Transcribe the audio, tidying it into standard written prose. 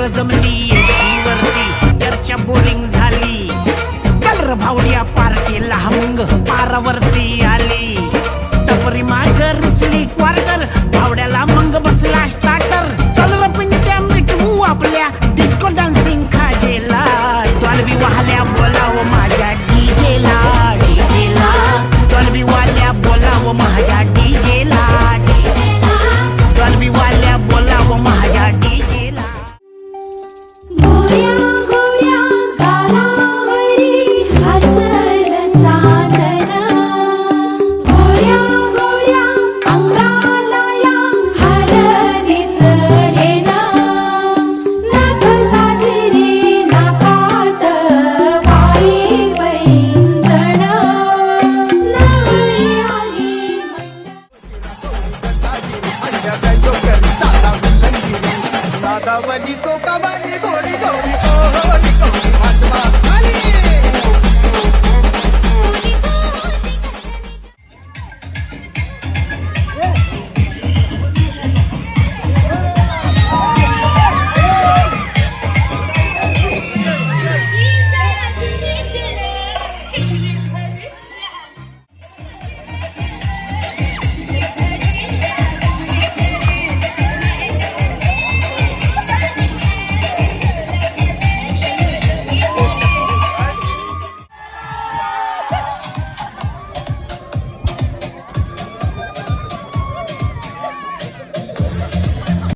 पोर जमली वरती चर्चा बोरिंग झाली. चल र भावड्या पार्टीला मग पारावरती आली. टपरी माग रुचली क्वार्टर भावड्याला मग बसला स्टार्टर. चल र पिंट्या मिटवू आपल्या डिस्को डान्सिंग खाजेला. डॉल्बी वाल्या बोलाव माझ्या डीजेला डीजेला. डॉल्बी वाल्या बोलाव माझ्या डीजेला डीजेला. डॉल्बी वाल्या बोलाव माझ्या डीजेला. गोऱ्या गोऱ्या गालावरी हसर चांदण. गोऱ्या गोऱ्या अंगाला या हळदीचं लेणं. नाक साजरे नाकात वाई पैंजण. नाही आली दादावली तो कबानी